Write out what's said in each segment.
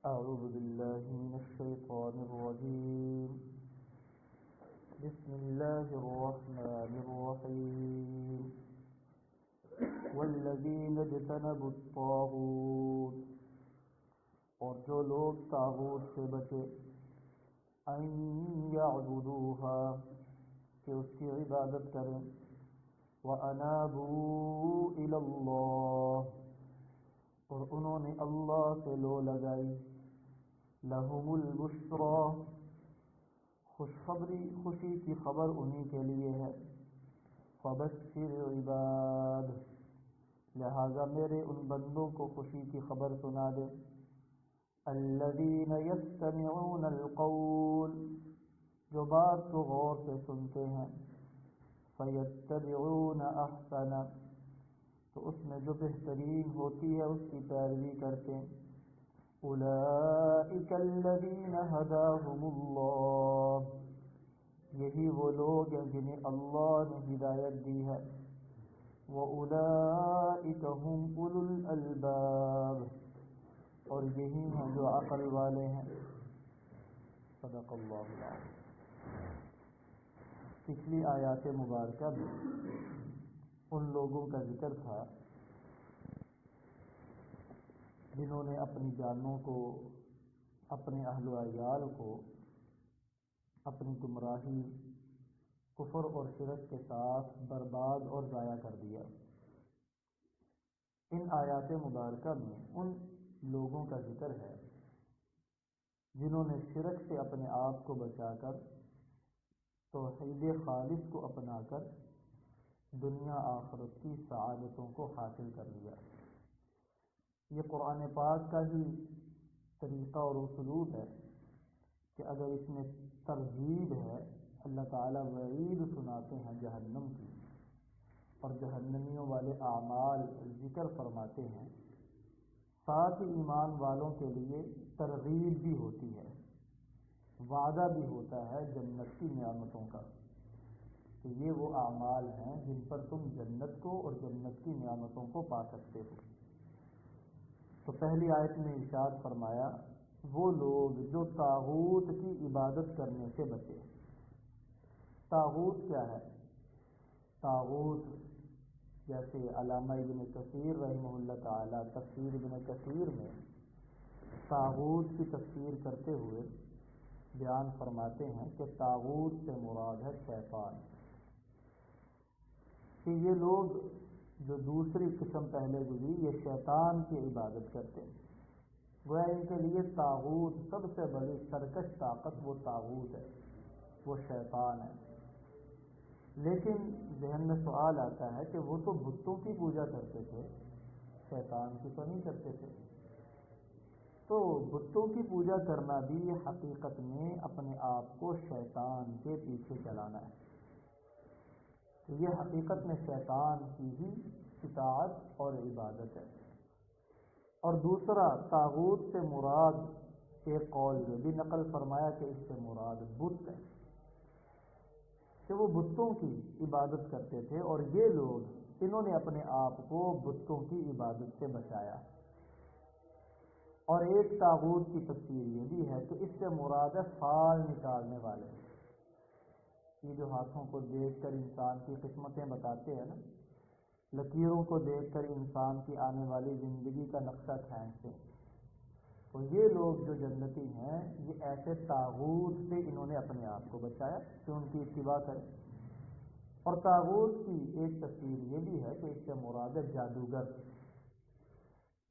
أعوذ بالله من الشيطان الرجيم. بسم الله الرحمن الرحيم. والذين اجتنبوا الطاغوت، اور جو لوگ طاغوت سے بچے، ان یعبدوها، کہ اس کی عبادت کریں، وانابوا الی اللہ، اور انہوں نے اللہ سے لو لگائی، لہم البشریٰ، خوشی کی خبر انہی کے لیے ہے، فبشر عباد، لہذا میرے ان بندوں کو خوشی کی خبر سنا دے، الذین یستمعون القول، جو بات کو غور سے سنتے ہیں، فیتبعون احسنہ، تو اس میں جو بہترین ہوتی ہے اس کی پیروی کرتے ہیں، اولئک الذین ھداھم اللہ، یہی وہ لوگ ہیں جنہیں اللہ نے ہدایت دی ہے، وَأُولَئِكَ هُمْ أُولُو الْأَلْبَابِ، اور یہی ہیں جو عقل والے ہیں۔ صدق اللہ العظیم۔ پچھلی آیات مبارکہ میں ان لوگوں کا ذکر تھا جنہوں نے اپنی جانوں کو، اپنے اہل و عیال کو اپنی گمراہی، کفر اور شرک کے ساتھ برباد اور ضائع کر دیا۔ ان آیات مبارکہ میں ان لوگوں کا ذکر ہے جنہوں نے شرک سے اپنے آپ کو بچا کر توحید خالص کو اپنا کر دنیا آخرت کی سعادتوں کو حاصل کر لیا۔ یہ قرآن پاک کا ہی طریقہ اور اسلوب ہے کہ اگر اس میں ترغیب ہے، اللہ تعالیٰ وعید سناتے ہیں جہنم کی، اور جہنمیوں والے اعمال ذکر فرماتے ہیں، ساتھ ہی ایمان والوں کے لیے ترغیب بھی ہوتی ہے، وعدہ بھی ہوتا ہے جنت کی نعمتوں کا، کہ یہ وہ اعمال ہیں جن پر تم جنت کو اور جنت کی نعمتوں کو پا سکتے ہو۔ تو پہلی آیت میں ارشاد فرمایا وہ لوگ جو طاغوت کی عبادت کرنے سے بچے۔ طاغوت کیا ہے؟ طاغوت جیسے علامہ ابن کثیر رحمہ اللہ تعالی تفسیر ابن کثیر میں طاغوت کی تفسیر کرتے ہوئے بیان فرماتے ہیں کہ طاغوت سے مراد ہے شیطان، کہ یہ لوگ جو دوسری قسم پہلے گزری یہ شیطان کی عبادت کرتے ہیں، گویا ان کے لیے طاغوت سب سے بڑی سرکش طاقت وہ طاغوت ہے، وہ شیطان ہے۔ لیکن ذہن میں سوال آتا ہے کہ وہ تو بتوں کی پوجا کرتے تھے، شیطان کی تو نہیں کرتے تھے، تو بتوں کی پوجا کرنا بھی حقیقت میں اپنے آپ کو شیطان کے پیچھے چلانا ہے، تو یہ حقیقت میں شیطان کی ہی اطاعت اور عبادت ہے۔ اور دوسرا طاغوت سے مراد ایک قول یہ بھی نقل فرمایا کہ اس سے مراد بت ہے، کہ وہ بتوں کی عبادت کرتے تھے، اور یہ لوگ انہوں نے اپنے آپ کو بتوں کی عبادت سے بچایا۔ اور ایک طاغوت کی تفسیر یہ بھی ہے کہ اس سے مراد ہے فال نکالنے والے، یہ جو ہاتھوں کو دیکھ کر انسان کی قسمتیں بتاتے ہیں نا، لکیروں کو دیکھ کر انسان کی آنے والی زندگی کا نقشہ کھینچتے ہیں، تو یہ لوگ جو جنتی ہیں یہ ایسے طاغوت سے انہوں نے اپنے آپ کو بچایا کہ ان کی اتباع کریں۔ اور طاغوت کی ایک تفسیر یہ بھی ہے کہ اس سے مراد ہے جادوگر،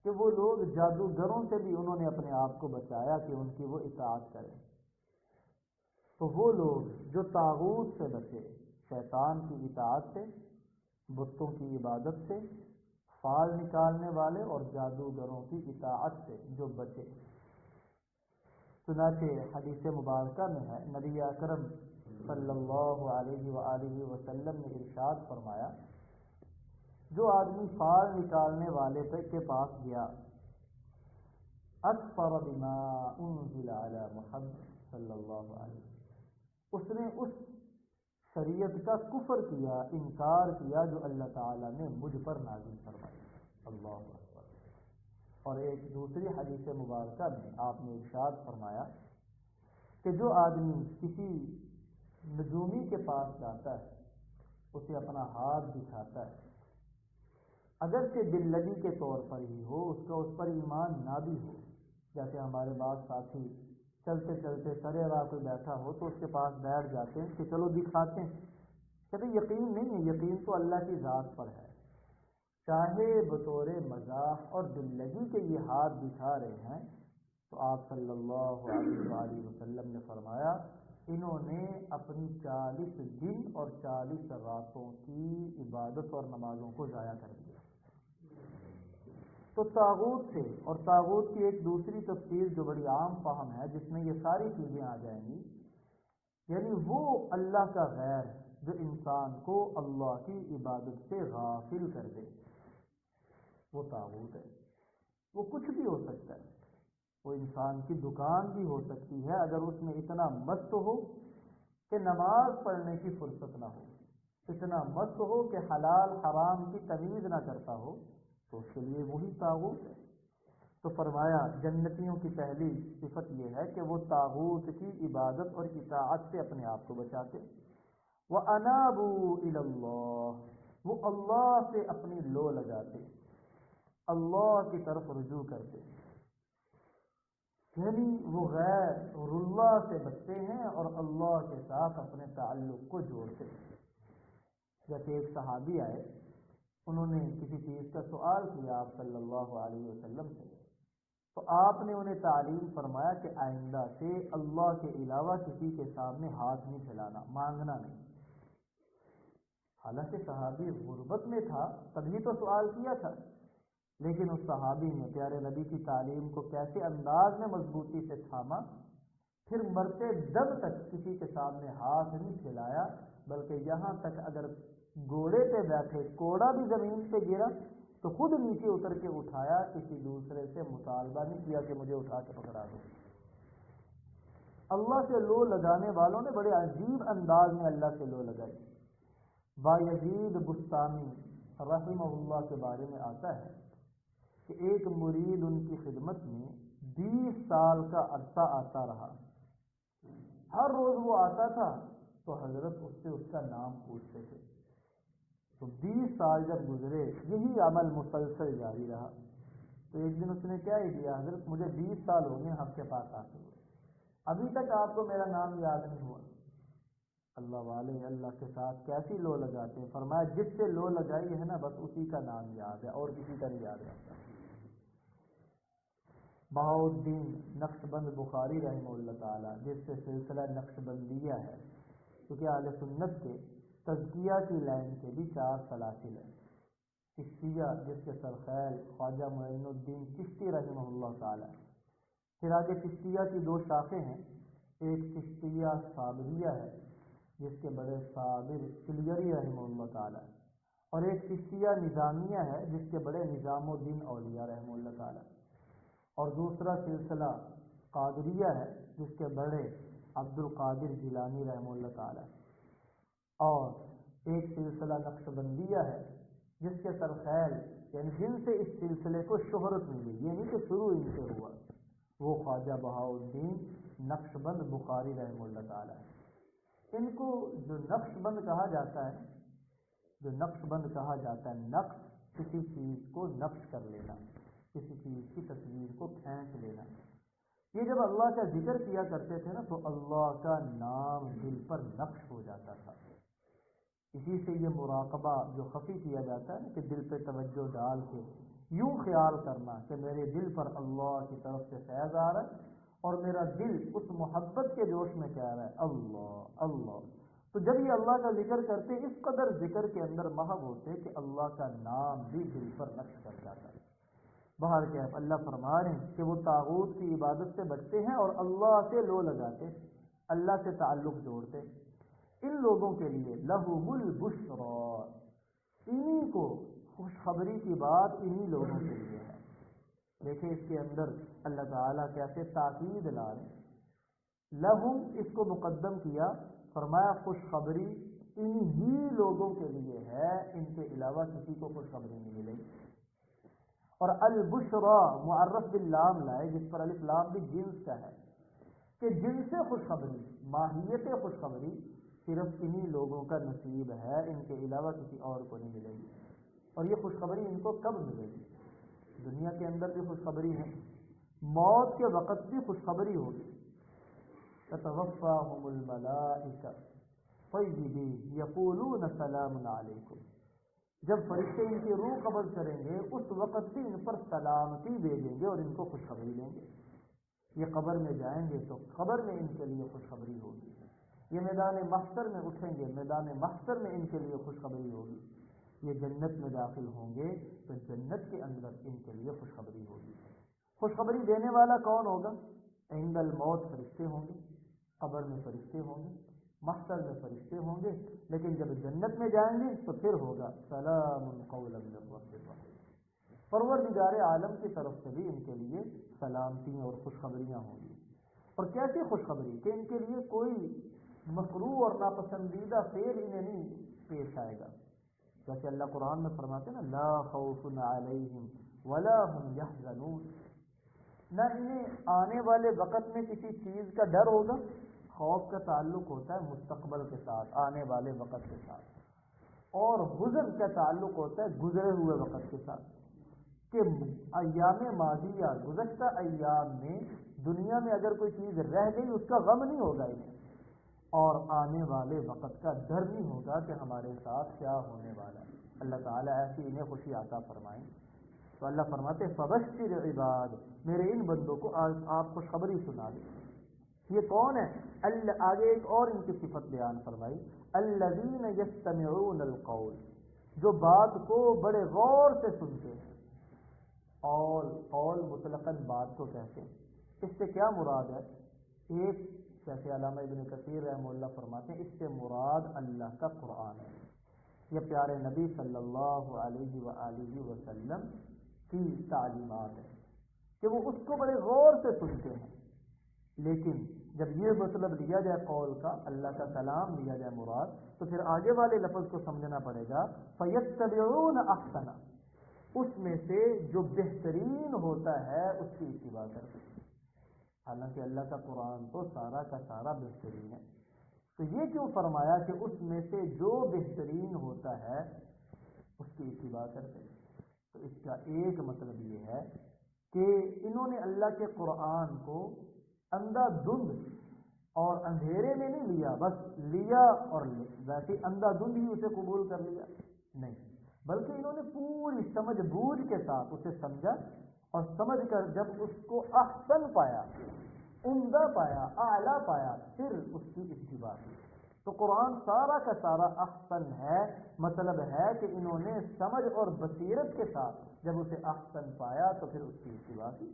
کہ وہ لوگ جادوگروں سے بھی انہوں نے اپنے آپ کو بچایا کہ ان کی وہ اطاعت کریں۔ تو وہ لوگ جو طاغوت سے بچے، شیطان کی اطاعت سے، بتوں کی عبادت سے، فال نکالنے والے اور جادوگروں کی اطاعت سے جو بچے۔ چنانچہ حدیث مبارکہ میں ہے نبی اکرم صلی اللہ علیہ وآلہ وسلم نے ارشاد فرمایا جو آدمی فال نکالنے والے کے پاس گیا، اکفر بما انزل علی محمد صلی اللہ علیہ وسلم، اس نے اس شریعت کا کفر کیا، انکار کیا جو اللہ تعالیٰ نے مجھ پر نازل فرمائی۔ اللہ اکبر۔ اور ایک دوسری حدیث مبارکہ میں آپ نے ارشاد فرمایا کہ جو آدمی کسی نجومی کے پاس جاتا ہے، اسے اپنا ہاتھ دکھاتا ہے، اگرچہ دل لگی کے طور پر ہی ہو، اس کا اس پر ایمان نہ بھی ہو، جیسے ہمارے بعض ساتھی چلتے چلتے سرے راہ کوئی بیٹھا ہو تو اس کے پاس بیٹھ جاتے ہیں کہ چلو دکھاتے ہیں، کہتے یقین نہیں ہے، یقین تو اللہ کی ذات پر ہے، چاہے بطور مزاح اور دل لگی کے یہ ہاتھ دکھا رہے ہیں، تو آپ صلی اللہ علیہ وآلہ وسلم نے فرمایا انہوں نے اپنی 40 دن اور 40 راتوں کی عبادت اور نمازوں کو ضائع کر دیا۔ تو طاغوت سے، اور طاغوت کی ایک دوسری تفسیر جو بڑی عام فہم ہے جس میں یہ ساری چیزیں آ جائیں گی، یعنی وہ اللہ کا غیر جو انسان کو اللہ کی عبادت سے غافل کر دے، وہ طاغوت ہے۔ وہ کچھ بھی ہو سکتا ہے، وہ انسان کی دکان بھی ہو سکتی ہے، اگر اس میں اتنا مست ہو کہ نماز پڑھنے کی فرصت نہ ہو، اتنا مست ہو کہ حلال حرام کی تمیز نہ کرتا ہو، تو اس کے لیے وہی طاغوت ہے۔ تو فرمایا جنتیوں کی پہلی صفت یہ ہے کہ وہ طاغوت کی عبادت اور اطاعت سے اپنے آپ کو بچاتے، وَأَنَابُوا إِلَى اللَّهِ، وہ اللہ سے اپنی لو لگاتے، اللہ کی طرف رجوع کرتے، یعنی وہ غیر اور اللہ سے بچتے ہیں اور اللہ کے ساتھ اپنے تعلق کو جوڑتے ہیں۔ جیسے ایک صحابی آئے، انہوں نے کسی چیز کا سوال کیا آپ صلی اللہ علیہ وسلم سے، تو آپ نے انہیں تعلیم فرمایا کہ آئندہ سے اللہ کے علاوہ کسی کے سامنے ہاتھ نہیں پھیلانا، مانگنا نہیں۔ حالانکہ صحابی غربت میں تھا تبھی تو سوال کیا تھا، لیکن اس صحابی نے پیارے نبی کی تعلیم کو کیسے انداز میں مضبوطی سے تھاما، پھر مرتے دم تک کسی کے سامنے ہاتھ نہیں پھیلایا، بلکہ یہاں تک اگر گھوڑے پہ بیٹھے کوڑا بھی زمین پہ گرا تو خود نیچے اتر کے اٹھایا، کسی دوسرے سے مطالبہ نہیں کیا کہ مجھے اٹھا کے پکڑا دو۔ اللہ سے لو لگانے والوں نے بڑے عجیب انداز میں اللہ سے لو لگائی۔ بایزید بستامی رحمہ اللہ کے بارے میں آتا ہے کہ ایک مرید ان کی خدمت میں 20 سال کا عرصہ آتا رہا، ہر روز وہ آتا تھا تو حضرت اس سے اس کا نام پوچھتے تھے، تو 20 سال جب گزرے یہی عمل مسلسل جاری رہا، تو ایک دن اس نے کیا ہی دیا، حضرت مجھے 20 سال ہو گئے آپ کے پاس آتے ہوئے، ابھی تک آپ کو میرا نام یاد نہیں ہوا۔ اللہ والے اللہ کے ساتھ کیسی لو لگاتے ہیں، فرمایا جس سے لو لگائی ہے نا بس اسی کا نام یاد ہے اور کسی کا نہیں یاد رہتا۔ بہاؤالدین نقشبند بخاری رحمہ اللہ تعالی، جس سے سلسلہ نقشبندیہ ہے، کیونکہ اہل سنت کے تزکیہ کی لائن کے بھی 4 سلاسل ہیں۔ چشتیہ جس کے سرخیل خواجہ معین الدین چشتی رحمہ اللہ تعالی، پھر آگے چشتیہ کی 2 شاخیں ہیں، ایک چشتیہ صابریہ ہے جس کے بڑے صابر کلیری رحمہ اللہ تعالی، اور ایک چشتیہ نظامیہ ہے جس کے بڑے نظام الدین اولیاء رحمہ اللہ تعالی، اور دوسرا سلسلہ قادریہ ہے جس کے بڑے عبد القادر جیلانی رحمہ اللہ تعالی، اور ایک سلسلہ نقشبندیہ ہے جس کے سرخیل یعنی جن سے اس سلسلے کو شہرت ملی، یہ نہیں کہ شروع ان سے ہوا، وہ خواجہ بہاؤالدین نقشبند بخاری رحمہ اللہ تعالی۔ ان کو جو نقش بند کہا جاتا ہے، جو نقش بند کہا جاتا ہے، نقش کسی چیز کو نقش کر لینا، کسی چیز کی تصویر کو کھینچ لینا، یہ جب اللہ کا ذکر کیا کرتے تھے نا تو اللہ کا نام دل پر نقش ہو جاتا تھا۔ اسی سے یہ مراقبہ جو خفی کیا جاتا ہے نا کہ دل پہ توجہ ڈال کے یوں خیال کرنا کہ میرے دل پر اللہ کی طرف سے فیض آ رہا ہے اور میرا دل اس محبت کے جوش میں کہہ رہا ہے اللہ اللہ، تو جب یہ اللہ کا ذکر کرتے اس قدر ذکر کے اندر محو ہوتے کہ اللہ کا نام بھی دل پر نقش کر جاتا ہے۔ باہر کیا اللہ فرما رہے ہیں کہ وہ طاغوت کی عبادت سے بچتے ہیں اور اللہ سے لو لگاتے، اللہ سے تعلق جوڑتے۔ ان لوگوں کے لیے لہم البشریٰ، انہی کو خوشخبری کی بات انہی لوگوں کے لیے ہے۔ دیکھیں اس کے اندر اللہ تعالیٰ کیسے تاکید لا رہے ہیں، لہم اس کو مقدم کیا، فرمایا خوشخبری انہی لوگوں کے لیے ہے، ان کے علاوہ کسی کو خوشخبری نہیں ملے گی۔ اور البشرا معرف باللام لائے جس پر الف لام بھی جنس کا ہے کہ جن سے خوشخبری، ماہیت خوشخبری صرف انہی لوگوں کا نصیب ہے، ان کے علاوہ کسی اور کو نہیں ملے گی۔ اور یہ خوشخبری ان کو کب ملے گی؟ دنیا کے اندر بھی خوشخبری ہے، موت کے وقت بھی خوشخبری ہوگی۔ تتوفاہم الملائکہ طیبین یقولون سلام علیکم، جب فرشتے ان کی روح قبض کریں گے اس وقت بھی ان پر سلامتی بھیجیں گے اور ان کو خوشخبری دیں گے۔ یہ قبر میں جائیں گے تو قبر میں ان کے لیے خوشخبری ہوگی، یہ میدان محشر میں اٹھیں گے، میدان محشر میں ان کے لیے خوشخبری ہوگی، یہ جنت میں داخل ہوں گے تو جنت کے اندر ان کے لیے خوشخبری ہوگی۔ خوشخبری دینے والا کون ہوگا؟ عند الموت فرشتے ہوں گے، قبر میں فرشتے ہوں گے، محشر میں فرشتے ہوں گے، لیکن جب جنت میں جائیں گے تو پھر ہوگا سلام قولا من رب الرحیم، پروردگار عالم کی طرف سے بھی ان کے لیے سلامتی اور خوشخبریاں ہوں گی۔ اور کیسی خوشخبری کہ ان کے لیے کوئی مکروہ اور ناپسندیدہ فعل انہیں نہیں پیش آئے گا، جیسے اللہ قرآن میں فرماتے ہیں نا لا خوف علیہم ولا هم یحزنون، نہ انہیں آنے والے وقت میں کسی چیز کا ڈر ہوگا۔ خوف کا تعلق ہوتا ہے مستقبل کے ساتھ، آنے والے وقت کے ساتھ، اور حزن کا تعلق ہوتا ہے گزرے ہوئے وقت کے ساتھ، کہ ایام ماضیہ گزشتہ ایام میں دنیا میں اگر کوئی چیز رہ گئی اس کا غم نہیں ہوگا انہیں، اور آنے والے وقت کا ڈر نہیں ہوگا کہ ہمارے ساتھ کیا ہونے والا ہے۔ اللہ تعالیٰ ایسی انہیں خوشی عطا فرمائیں۔ تو اللہ فرماتے فبشر عباد، میرے ان بندوں کو آپ خوشخبری سنا دیں۔ یہ کون ہے؟ آگے ایک اور ان کی صفت بیان فرمائی، الذین یستمعون القول، جو بات کو بڑے غور سے سنتے ہیں، اور قول مطلقاً بات کو کہتے ہیں۔ اس سے کیا مراد ہے؟ ایک جیسے علامہ ابن کثیر رحمہ اللہ فرماتے ہیں اس سے مراد اللہ کا قرآن ہے، یہ پیارے نبی صلی اللہ علیہ وآلہ وسلم کی تعلیمات ہے کہ وہ اس کو بڑے غور سے سنتے ہیں۔ لیکن جب یہ مطلب لیا جائے قول کا، اللہ کا کلام لیا جائے مراد، تو پھر آگے والے لفظ کو سمجھنا پڑے گا فَيَتَّبِعُونَ أَحْسَنَ، اس میں سے جو بہترین ہوتا ہے اس کی اتباع کرتے ہیں۔ حالانکہ اللہ کا قرآن تو سارا کا سارا بہترین ہے، تو یہ کیوں فرمایا کہ اس میں سے جو بہترین ہوتا ہے اس کی اتباع کرتے ہیں؟ تو اس کا ایک مطلب یہ ہے کہ انہوں نے اللہ کے قرآن کو اندھا دھند اور اندھیرے میں نہیں لیا، بس لیا اور ویسے اندھا دھند ہی اسے قبول کر لیا، نہیں، بلکہ انہوں نے پوری سمجھ بوجھ کے ساتھ اسے سمجھا، اور سمجھ کر جب اس کو احسن پایا، عمدہ پایا، اعلیٰ پایا، پھر اس کی اتباع کی۔ تو قرآن سارا کا سارا احسن ہے، مطلب ہے کہ انہوں نے سمجھ اور بصیرت کے ساتھ جب اسے احسن پایا تو پھر اس کی اتباع کی۔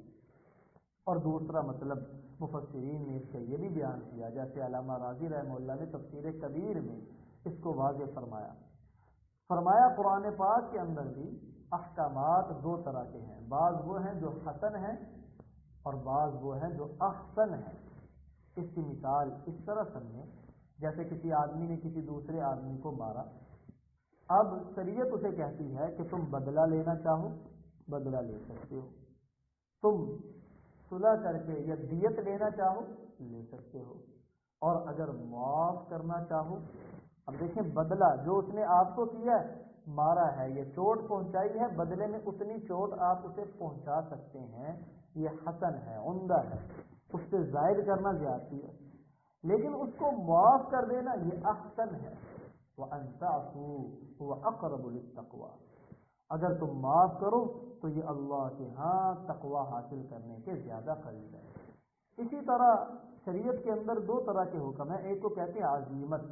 اور دوسرا مطلب مفسرین نے اس کا یہ بھی بیان کیا، جیسے علامہ راضی رحمہ اللہ نے تفسیر کبیر میں اس کو واضح فرمایا قرآن پاک کے اندر بھی احکامات دو طرح کے ہیں، بعض وہ ہیں جو حسن ہیں اور بعض وہ ہیں جو احسن ہیں۔ اس کی مثال اس طرح سمجھیں، جیسے کسی آدمی نے کسی دوسرے آدمی کو مارا، اب شریعت اسے کہتی ہے کہ تم بدلہ لینا چاہو بدلہ لے سکتے ہو، تم صلح کر کے یا دیت لینا چاہو لے سکتے ہو، اور اگر معاف کرنا چاہو، اب دیکھیں بدلہ جو اس نے آپ کو کیا ہے، مارا ہے، یہ چوٹ پہنچائی ہے، بدلے میں اتنی چوٹ آپ اسے پہنچا سکتے ہیں، یہ حسن ہے، عمدہ ہے، اس سے زائد کرنا زیادتی ہے، لیکن اس کو معاف کر دینا یہ احسن ہے۔ وَأَن تَعْفُوا هُوَ أَقْرَبُ لِلتَّقْوَىٰ، اگر تم معاف کرو تو یہ اللہ کے ہاں تقوی حاصل کرنے کے زیادہ قریب ہے۔ اسی طرح شریعت کے اندر دو طرح کے حکم ہیں، ایک کو کہتے ہیں عزیمت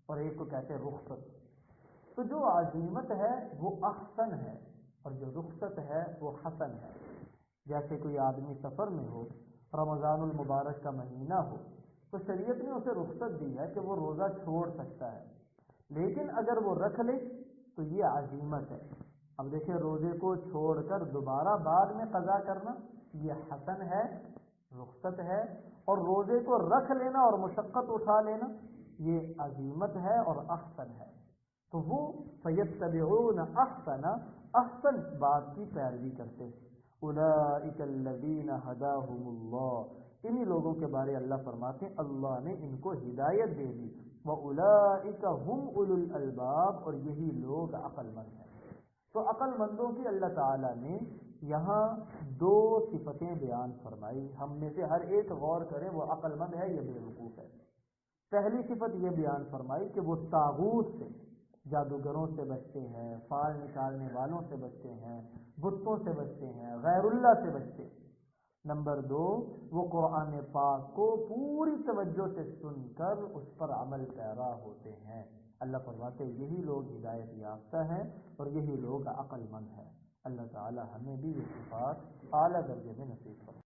اور ایک کو کہتے ہیں رخصت۔ تو جو عزیمت ہے وہ احسن ہے اور جو رخصت ہے وہ حسن ہے۔ جیسے کوئی آدمی سفر میں ہو، رمضان المبارک کا مہینہ ہو، تو شریعت نے اسے رخصت دی ہے کہ وہ روزہ چھوڑ سکتا ہے، لیکن اگر وہ رکھ لے تو یہ عزیمت ہے۔ اب دیکھیں روزے کو چھوڑ کر دوبارہ بعد میں قضا کرنا یہ حسن ہے، رخصت ہے، اور روزے کو رکھ لینا اور مشقت اٹھا لینا یہ عزیمت ہے اور احسن ہے۔ تو وہ فَيَتَّبِعُونَ أَحْسَنَ، احسن بات کی پیروی کرتے ہیں۔ اولئک الذین ھداھم اللہ، انہی لوگوں کے بارے اللہ فرماتے ہیں اللہ نے ان کو ہدایت دے دی، واولئک ھم اولو الالباب، اور یہی لوگ عقل مند ہیں۔ تو عقل مندوں کی اللہ تعالیٰ نے یہاں دو صفتیں بیان فرمائی، ہم میں سے ہر ایک غور کرے وہ عقل مند ہے یا بیوقوف ہے۔ پہلی صفت یہ بیان فرمائی کہ وہ طاغوت سے، جادوگروں سے بچتے ہیں، فال نکالنے والوں سے بچتے ہیں، بتوں سے بچتے ہیں، غیر اللہ سے بچتے ہیں۔ نمبر دو، وہ قرآن پاک کو پوری توجہ سے سن کر اس پر عمل پیرا ہوتے ہیں۔ اللہ فرماتے ہیں یہی لوگ ہدایت یافتہ ہیں اور یہی لوگ عقل مند ہیں۔ اللہ تعالی ہمیں بھی یہ صفات اعلیٰ درجے میں نصیب فرمائے۔